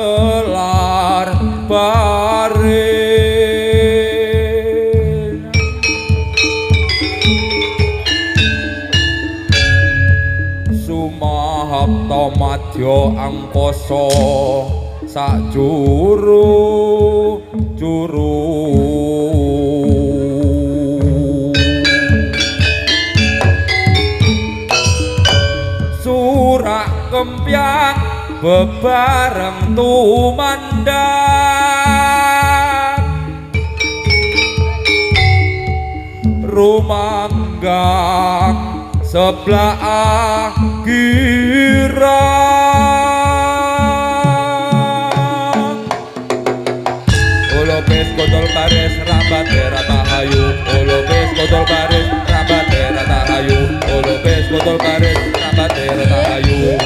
gelar barin Sumahapta madya angkasa sak juru surak kempyang bebareng tumandang rumanggang sebelah girang Olopes kodol baris rambat ratahayu Olopes kodol baris rambat ratahayu Olopes kodol baris rambat ratahayu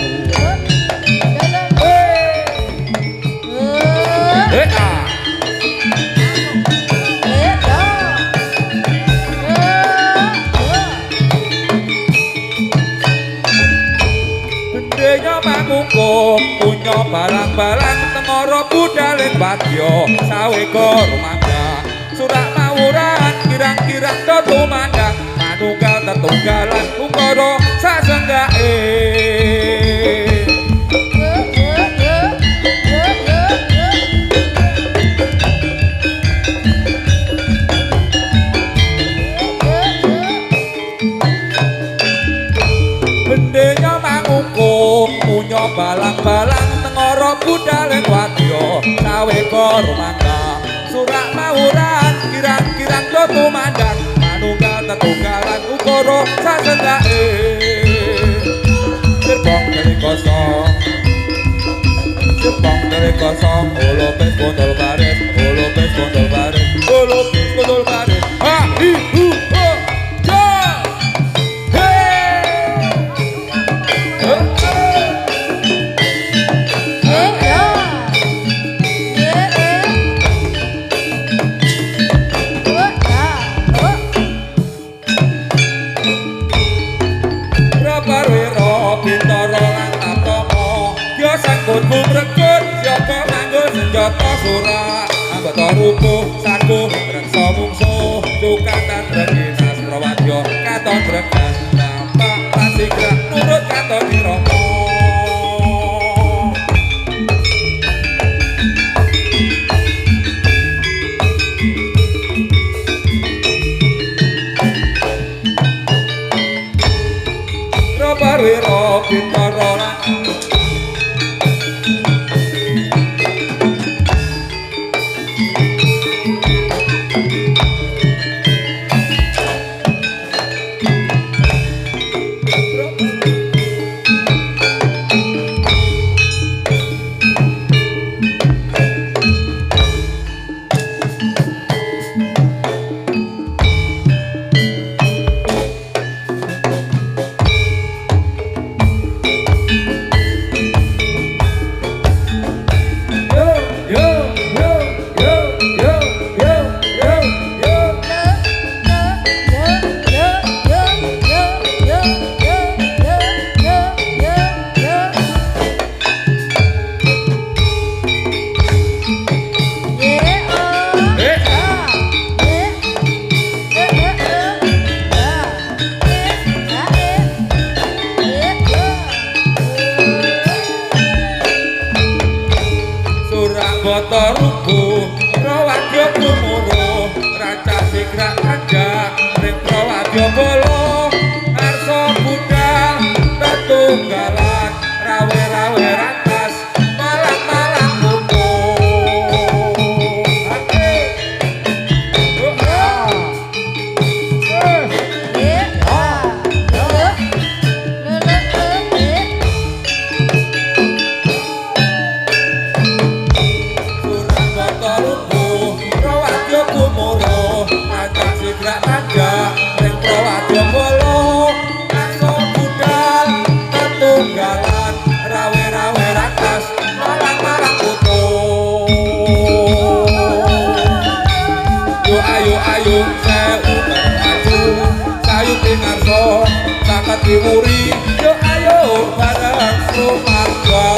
punya balang-balang tengoro budaling badya saweka rumangga surak mawuran kirang-kirang do tumandang manunggal tetunggalan ukara sasenggake bendenya mangungkum punya balang-balang tengoro budaling wadya saweka rumangga surak mawuran kirang-kirang do tumandang manunggal tetunggalan ukara sasenggake gerbong dari kosong gerbong dari kosong olopes botol baris olopes botol baris olopes botol baris ha hi hu ho ja Sangkutku brekut, siapa nganggo senjata surak Anggota rukuh, sakuh, reksa mungsuh Cukatan reginas prawadya Katon bregas, nampak pasigrak Nurut katon iromo Robarwiro bintara lan Bata rubuh, prawadya gumuruh Raca sigrak raja, ring prawadya bolo Arsa budal, tetunggalan Rawe-rawe rantas, malang-malang kukuh Muri, yo ayo bareng rumangga.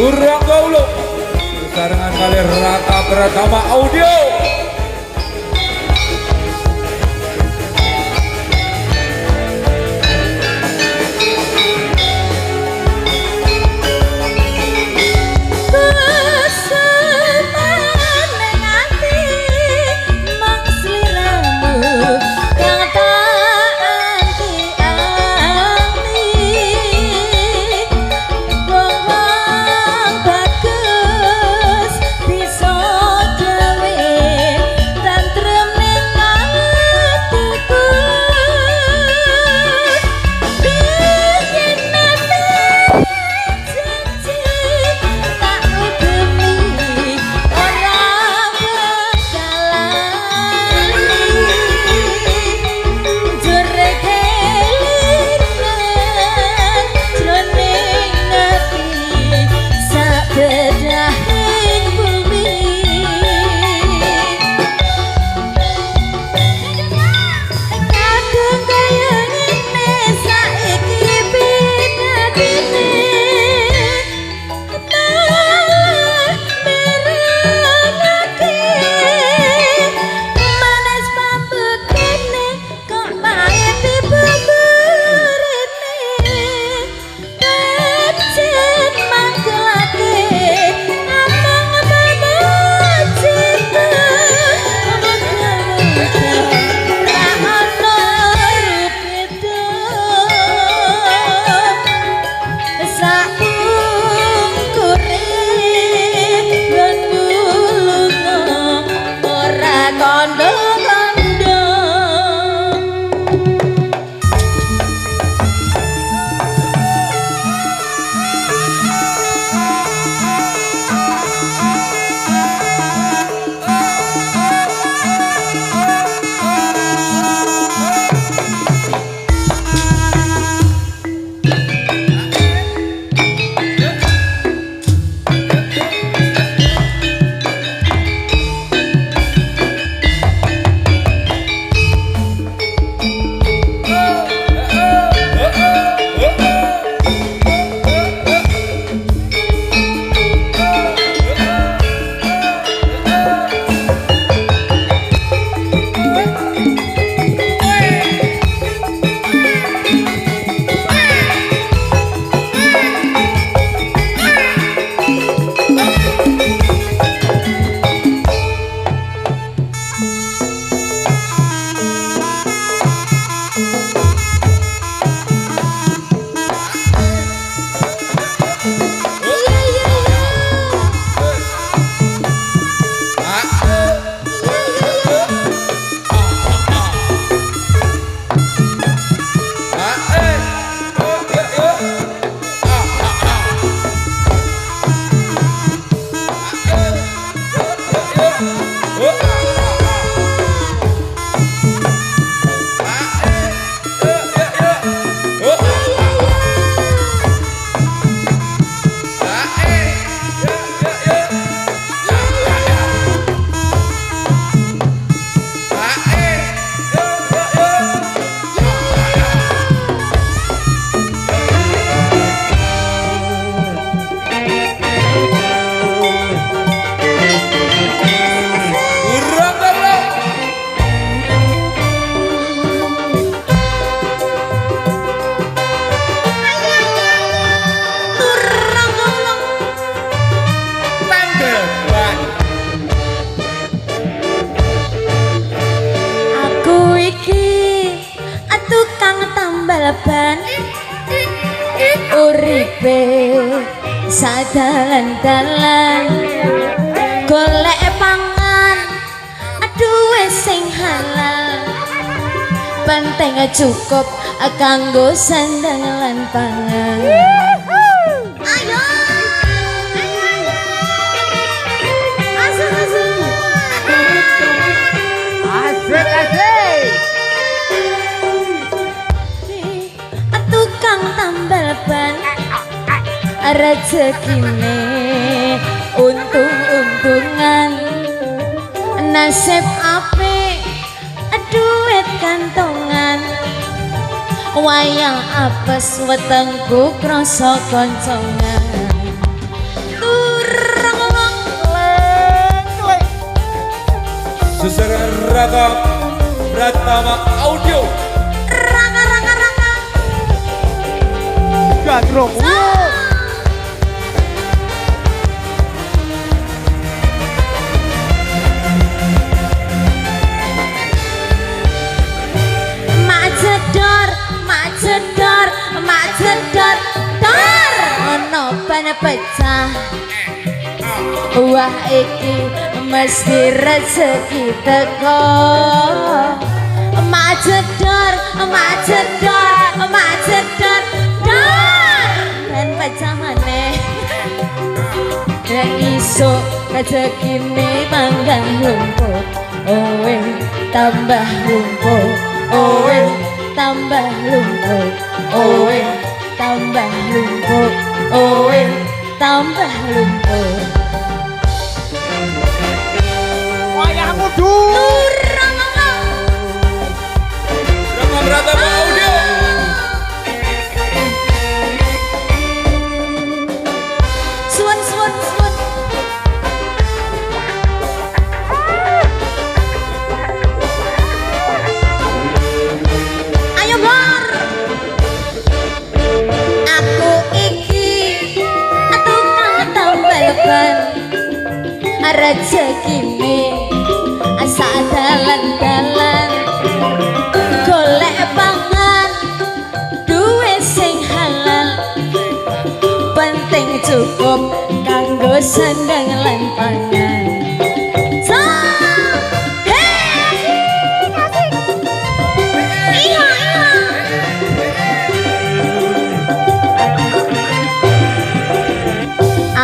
Urang Gaulo sarangan kali Raka Pratama Audio. Bye. uripe sadalan-dalan golek pangan duwe sing halal penting cukup kanggo sandang lan pangan. Ayo asik tukang tambal ban rezekine untung-untungan nasib apik duit kantongan wayang apes wetengku krasa koncongan turang Suster Raka Pratama Audio raka Gandrung jedor dor ono ban pecah wah iki mesti rezeki teko mak jedor dor dan pecah maneh dan iso rezekine manggang lumpur owe tambah lumpur owe tambah lumpur owe tambah lumpur owe tambah lumpur wayang kudu Raka Pratama Audio suwun ayo bor aku iki tukang tambal ban rezekine asa dalan-dalan golek pangan duwe sing halal penting cukup kanggo sandang lan pangan.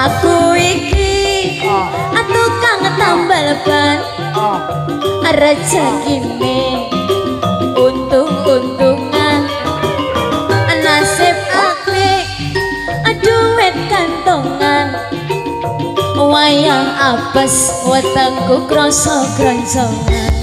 Aku iki tukang tambal ban rezekine untung-untungan nasib apik duit kantongan wayang apes wetengku krasa kroncongan.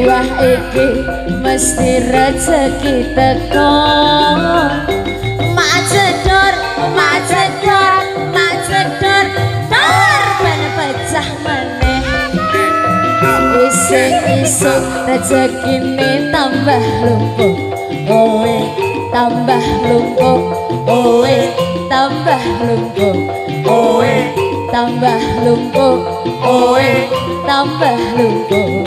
Wah iki mesti rezeki teko mak jedor dor ben pecah maneh isuk rezekine tambah lumpur owe tambah lumpur owe tambah lumpur owe tambah lumpur owe tambah lumpur.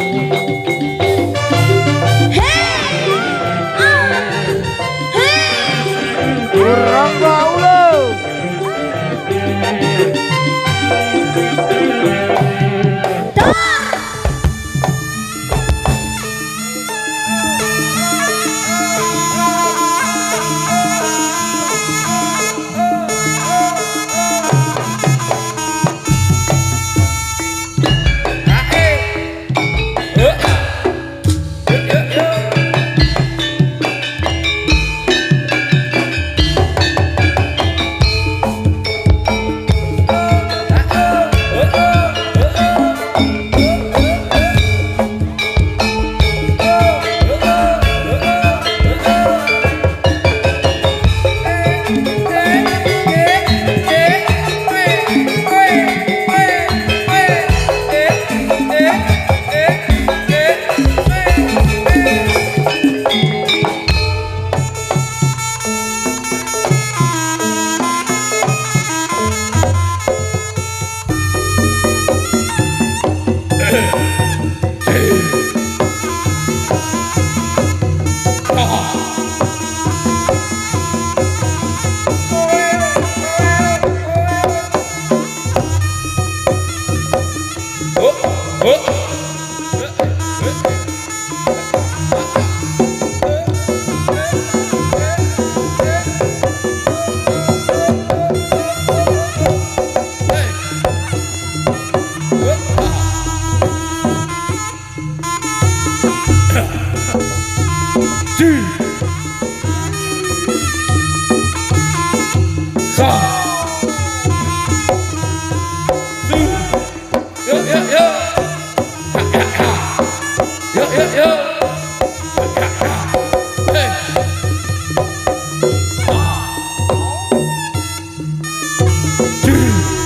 Rangga ulo Jer.